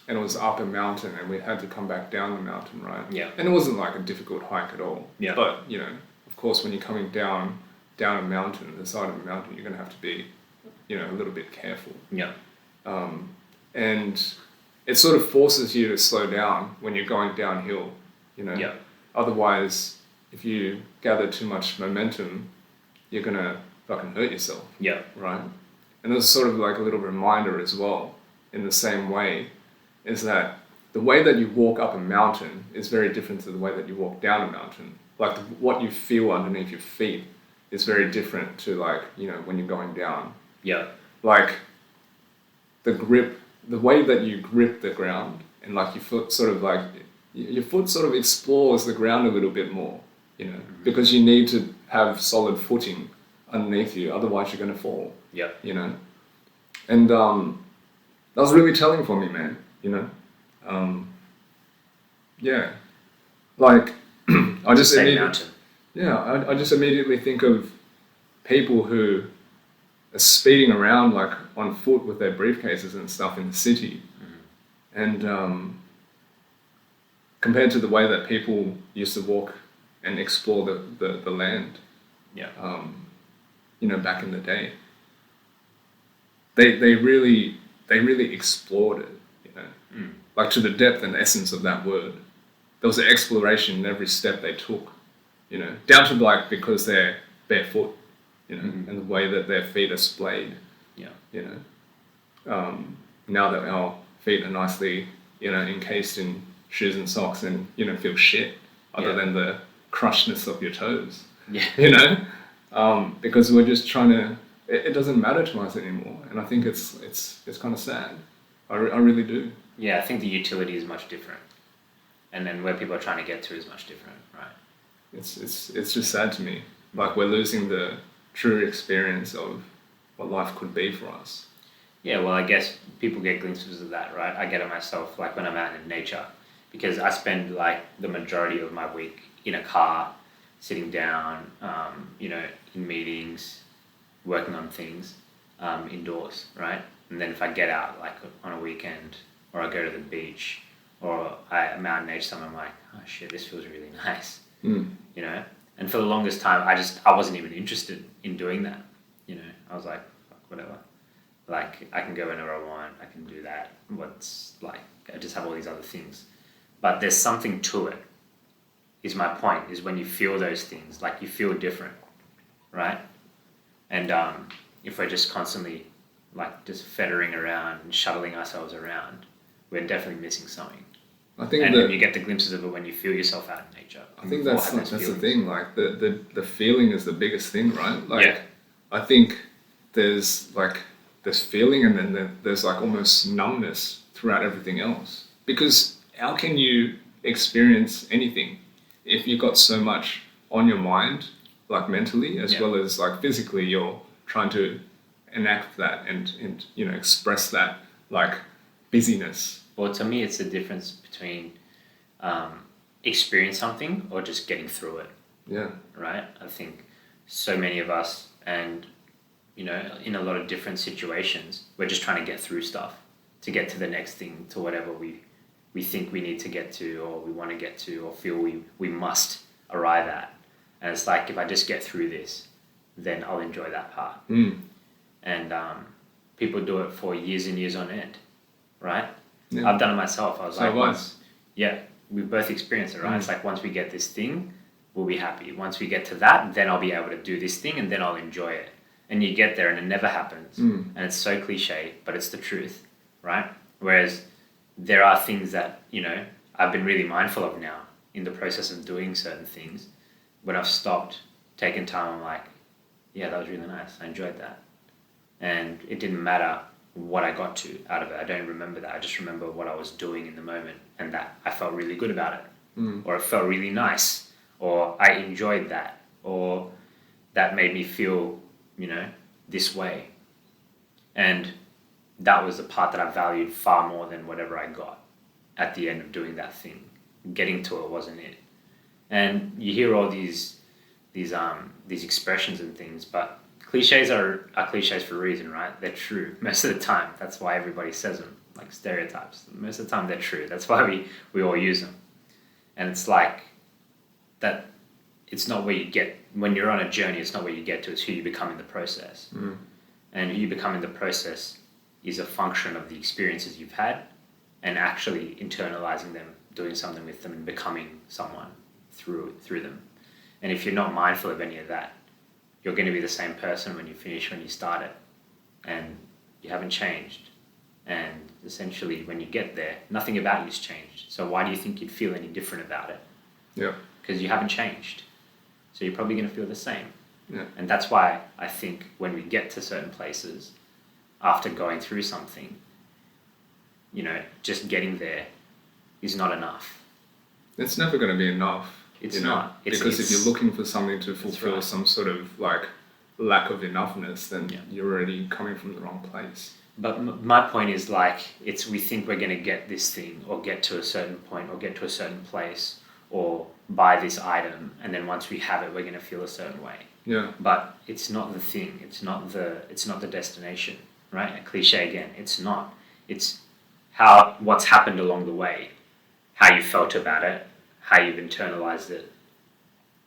and it was up a mountain and we had to come back down the mountain, right? Yeah. And it wasn't like a difficult hike at all. Yeah. But you know, of course, when you're coming down a mountain, the side of the mountain, you're gonna have to be, you know, a little bit careful. Yeah. And it sort of forces you to slow down when you're going downhill, you know. Yeah. Otherwise, if you gather too much momentum, you're gonna fucking hurt yourself. Yeah. Right? And there's sort of like a little reminder as well, in the same way, is that the way that you walk up a mountain is very different to the way that you walk down a mountain. Like what you feel underneath your feet is very different to like, you know, when you're going down. Yeah. Like the way that you grip the ground and like your foot sort of explores the ground a little bit more, you know, because you need to have solid footing underneath you, otherwise you're going to fall. Yeah. You know? And that was really telling for me, man, you know? Yeah. Like, I just immediately think of people who are speeding around like on foot with their briefcases and stuff in the city. And compared to the way that people used to walk and explore the land, you know, back in the day, they really explored it, you know, like to the depth and essence of that word. There was an exploration in every step they took, you know, down to like because they're barefoot, you know, and the way that their feet are splayed, you know. Now that our feet are nicely, you know, encased in shoes and socks, and you don't feel shit other than the crushedness of your toes, you know, because we're just trying to. It doesn't matter to us anymore, and I think it's kind of sad. I really do. Yeah, I think the utility is much different, and then where people are trying to get to is much different, right? It's just sad to me. Like we're losing the true experience of what life could be for us. Yeah, well, I guess people get glimpses of that, right? I get it myself, like when I'm out in nature, because I spend like the majority of my week in a car, sitting down, in meetings, working on things, indoors, right? And then if I get out like on a weekend, or I go to the beach, or I'm out in nature somewhere, I'm like, oh shit, this feels really nice, And for the longest time, I wasn't even interested in doing that, I was like, fuck, whatever. Like, I can go whenever I want, I can do that. I just have all these other things. But there's something to it, is my point, is when you feel those things, like you feel different, right? And if we're just constantly, like, just fettering around and shuttling ourselves around, we're definitely missing something. I think and you get the glimpses of it when you feel yourself out in nature. I think that's the thing, like, the feeling is the biggest thing, right? Like, I think there's feeling, and then there's like almost numbness throughout everything else. Because how can you experience anything if you've got so much on your mind, like mentally, as well as like physically, you're trying to enact that and express that, like, busyness. Well, to me, it's the difference between experience something or just getting through it. Yeah. Right? I think so many of us, and in a lot of different situations, we're just trying to get through stuff, to get to the next thing, to whatever we think we need to get to, or we want to get to, or feel we must arrive at. And it's like, if I just get through this, then I'll enjoy that part. And people do it for years and years on end, right? Yeah. I've done it myself. I was we've both experienced it, right? It's like, once we get this thing, we'll be happy. Once we get to that, then I'll be able to do this thing, and then I'll enjoy it. And you get there and it never happens. And it's so cliche, but it's the truth, right? Whereas there are things that, I've been really mindful of now in the process of doing certain things. When I've stopped, taken time, I'm like, yeah, that was really nice. I enjoyed that. And it didn't matter what I got to out of it. I don't remember that. I just remember what I was doing in the moment, and that I felt really good about it. Or it felt really nice, or I enjoyed that, or that made me feel this way. And that was the part that I valued far more than whatever I got at the end of doing that thing. Getting to it wasn't it. And you hear all these expressions and things, but cliches are cliches for a reason, right? They're true most of the time. That's why everybody says them, like stereotypes. Most of the time they're true. That's why we all use them. And it's like that. It's not where you get, when you're on a journey, it's not where you get to, it's who you become in the process. And who you become in the process is a function of the experiences you've had, and actually internalizing them, doing something with them, and becoming someone through them. And if you're not mindful of any of that, you're going to be the same person when you finish when you started, and you haven't changed. And essentially, when you get there, nothing about you's changed. So why do you think you'd feel any different about it? Yeah. Because you haven't changed. So you're probably going to feel the same. Yeah. And that's why I think when we get to certain places, after going through something, just getting there is not enough. It's never going to be enough. It's not. Because if you're looking for something to fulfill some sort of like lack of enoughness, then you're already coming from the wrong place. But my point is, like, we think we're going to get this thing, or get to a certain point, or get to a certain place, or buy this item, and then once we have it, we're going to feel a certain way. Yeah. But it's not the thing. It's not the destination, right? A cliche again. It's not. It's what's happened along the way, how you felt about it, how you've internalized it,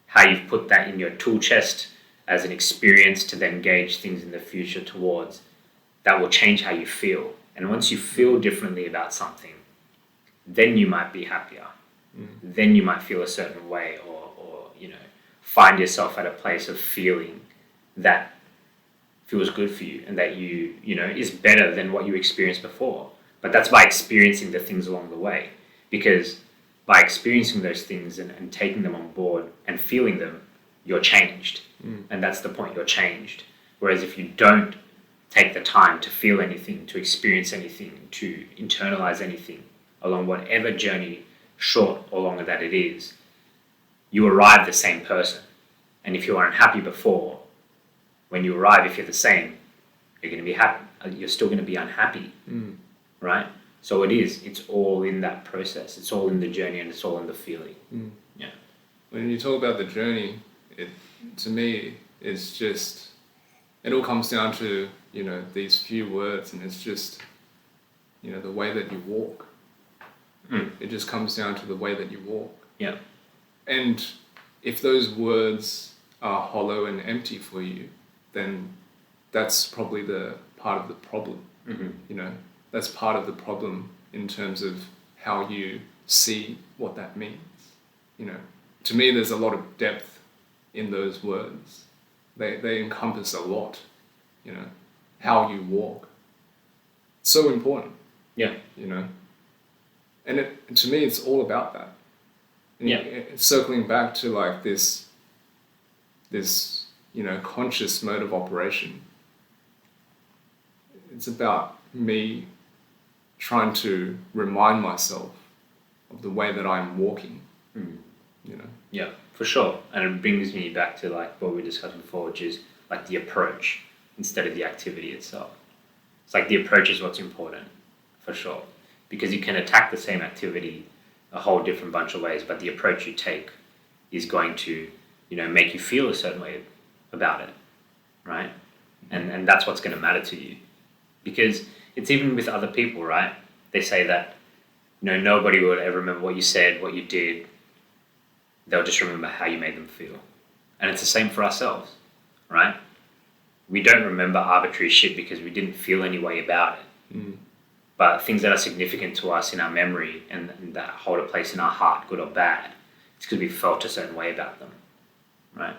how you've put that in your tool chest as an experience to then gauge things in the future towards. That will change how you feel. And once you feel differently about something, then you might be happier. Then you might feel a certain way, or find yourself at a place of feeling that feels good for you, and that is better than what you experienced before. But that's by experiencing the things along the way. Because by experiencing those things and taking them on board and feeling them, you're changed. And that's the point, you're changed. Whereas if you don't take the time to feel anything, to experience anything, to internalize anything along whatever journey, short or longer, that it is, you arrive the same person. And if you were unhappy before, when you arrive, if you're the same, you're going to be happy. You're still going to be unhappy, right? So it's all in that process. It's all in the journey, and it's all in the feeling. Yeah. When you talk about the journey, to me, it's just, it all comes down to, these few words, and it's just, the way that you walk. It just comes down to the way that you walk. Yeah. And if those words are hollow and empty for you, then that's probably the part of the problem. That's part of the problem in terms of how you see what that means. To me, there's a lot of depth in those words. They encompass a lot. How you walk. It's so important. Yeah. And to me, it's all about that. And circling back to like this conscious mode of operation. It's about me trying to remind myself of the way that I'm walking. Yeah, for sure. And it brings me back to like what we were discussing before, which is like the approach instead of the activity itself. It's like the approach is what's important, for sure. Because you can attack the same activity a whole different bunch of ways, but the approach you take is going to, make you feel a certain way about it, right? And that's what's going to matter to you. Because it's even with other people, right? They say that, nobody will ever remember what you said, what you did. They'll just remember how you made them feel. And it's the same for ourselves, right? We don't remember arbitrary shit because we didn't feel any way about it. But things that are significant to us in our memory and that hold a place in our heart, good or bad, it's because we felt a certain way about them, right?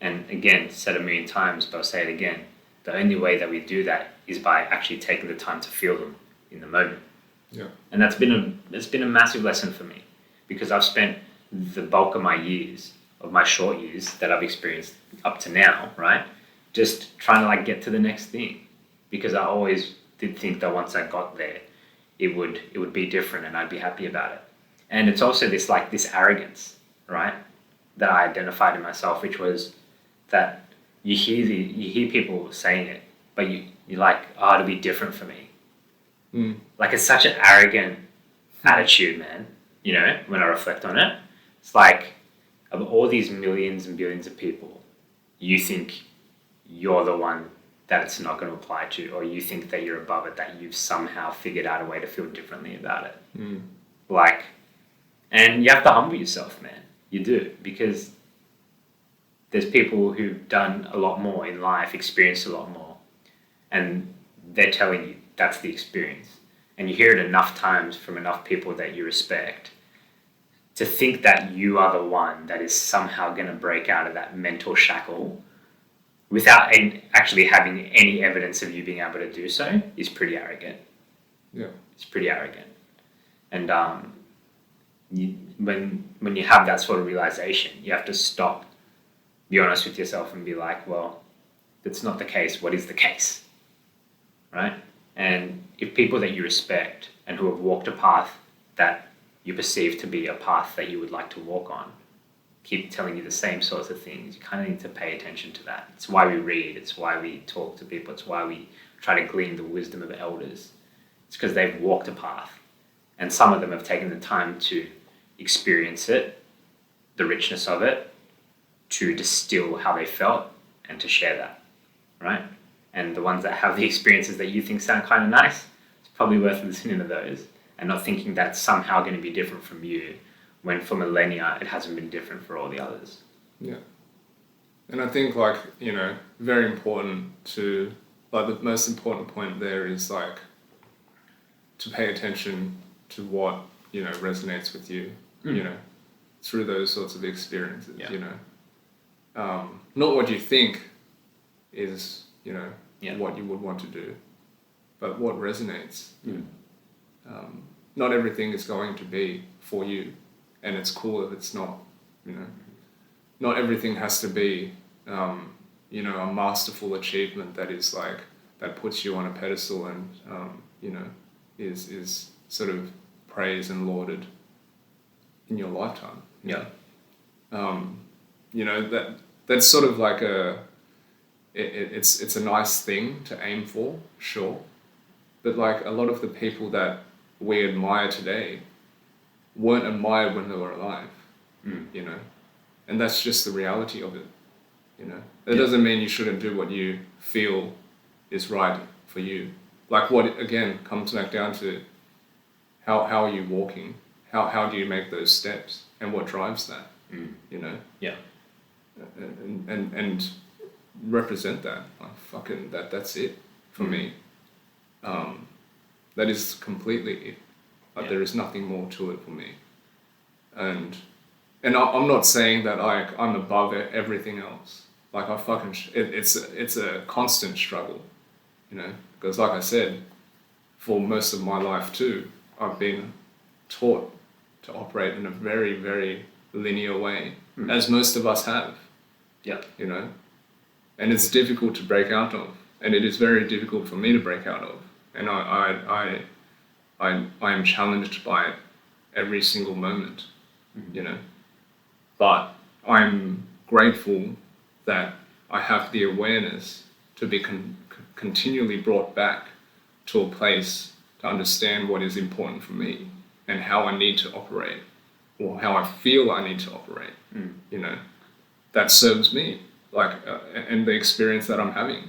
And again, said a million times, but I'll say it again. The only way that we do that is by actually taking the time to feel them in the moment. Yeah. And it's been a massive lesson for me because I've spent the bulk of my years, of my short years that I've experienced up to now, right? Just trying to like get to the next thing because I always did think that once I got there, it would be different and I'd be happy about it. And it's also this arrogance, right? That I identified in myself, which was that you hear people saying it, but you're like, oh, it'll be different for me. Like it's such an arrogant attitude, man. When I reflect on it, it's like of all these millions and billions of people, you think you're the one that it's not going to apply to, or you think that you're above it, that you've somehow figured out a way to feel differently about it. And you have to humble yourself, man. You do, because there's people who've done a lot more in life, experienced a lot more, and they're telling you that's the experience. And you hear it enough times from enough people that you respect to think that you are the one that is somehow going to break out of that mental shackle without actually having any evidence of you being able to do so is pretty arrogant. Yeah. It's pretty arrogant. And when you have that sort of realization, you have to stop, be honest with yourself and be like, well, that's not the case. What is the case? Right? And if people that you respect and who have walked a path that you perceive to be a path that you would like to walk on, keep telling you the same sorts of things, you kind of need to pay attention to that. It's why we read. It's why we talk to people. It's why we try to glean the wisdom of elders. It's because they've walked a path. And some of them have taken the time to experience it, the richness of it, to distill how they felt and to share that, right? And the ones that have the experiences that you think sound kind of nice, it's probably worth listening to those and not thinking that's somehow going to be different from you when for millennia it hasn't been different for all the others. Yeah. And I think very important to, the most important point there is to pay attention to what, resonates with you, through those sorts of experiences, not what you think is, what you would want to do, but what resonates. Not everything is going to be for you, and it's cool if it's not, not everything has to be, a masterful achievement that is that puts you on a pedestal and, is sort of praised and lauded in your lifetime. Yeah. That's sort of like it's a nice thing to aim for, sure. But like a lot of the people that we admire today weren't admired when they were alive, you know, and that's just the reality of it, you know. That doesn't mean you shouldn't do what you feel is right for you. Like what again comes back down to how are you walking? How do you make those steps, and what drives that? You know. Yeah. And represent that. Like fucking that's it for me. That is completely it. Like there is nothing more to it for me. And I'm not saying that I'm above everything else. Like I fucking it's a constant struggle, you know. Because like I said, for most of my life too, I've been taught to operate in a very, very linear way, as most of us have. Yeah. You know, and it's difficult to break out of, and it is very difficult for me to break out of, and I am challenged by it every single moment, you know. But I'm grateful that I have the awareness to be continually brought back to a place to understand what is important for me and how I need to operate, or how I feel I need to operate, you know, that serves me, like, and the experience that I'm having,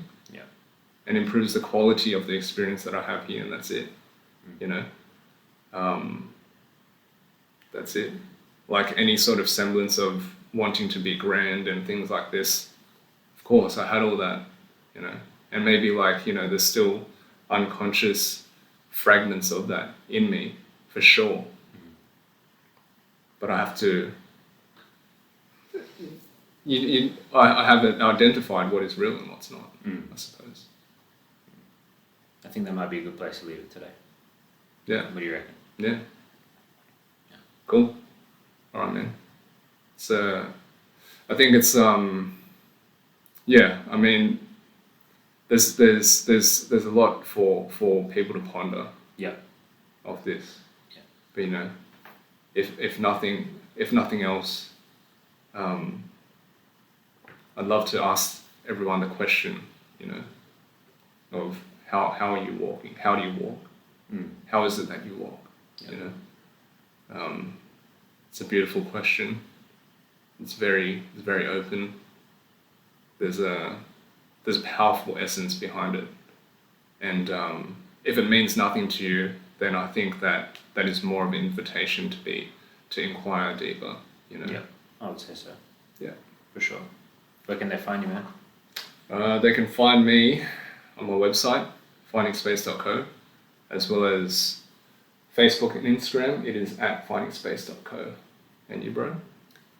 and improves the quality of the experience that I have here, and that's it, you know. That's it. Like any sort of semblance of wanting to be grand and things like this, of course, I had all that, you know, and maybe like, you know, there's still unconscious fragments of that in me, for sure. But I have to, I haven't identified what is real and what's not, I suppose. I think that might be a good place to leave it today. Yeah. What do you reckon? Yeah. Cool. All right, man. So, I think it's yeah. I mean, there's a lot for people to ponder. Yeah. Of this. Yeah. But you know, if nothing else, I'd love to ask everyone the question, you know, of how are you walking? How do you walk? How is it that you walk? Yeah. You know, it's a beautiful question. It's very open. There's a powerful essence behind it, and if it means nothing to you, then I think that is more of an invitation to inquire deeper. You know. Yeah, I would say so. Yeah, for sure. Where can they find you, man? They can find me on my website, findingspace.co, as well as Facebook and Instagram. It is at findingspace.co. And you, bro?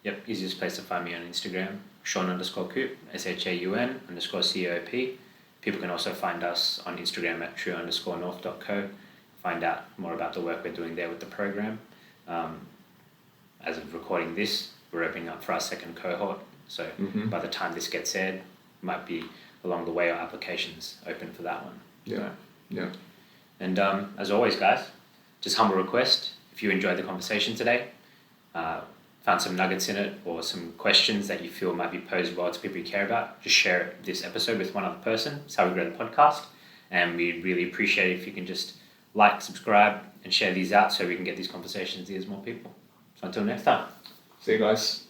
Yep, easiest place to find me on Instagram, Shaun_Coop, SHAUN_COOP. People can also find us on Instagram at true_north.co. Find out more about the work we're doing there with the program. As of recording this, we're opening up for our second cohort. So by the time this gets aired, might be along the way our applications open for that one. Yeah. And as always, guys, just humble request, if you enjoyed the conversation today, found some nuggets in it or some questions that you feel might be posed well to people you care about, just share this episode with one other person. It's how we grow the podcast. And we really appreciate it if you can just like, subscribe, and share these out so we can get these conversations to as more people. So until next time. See you guys.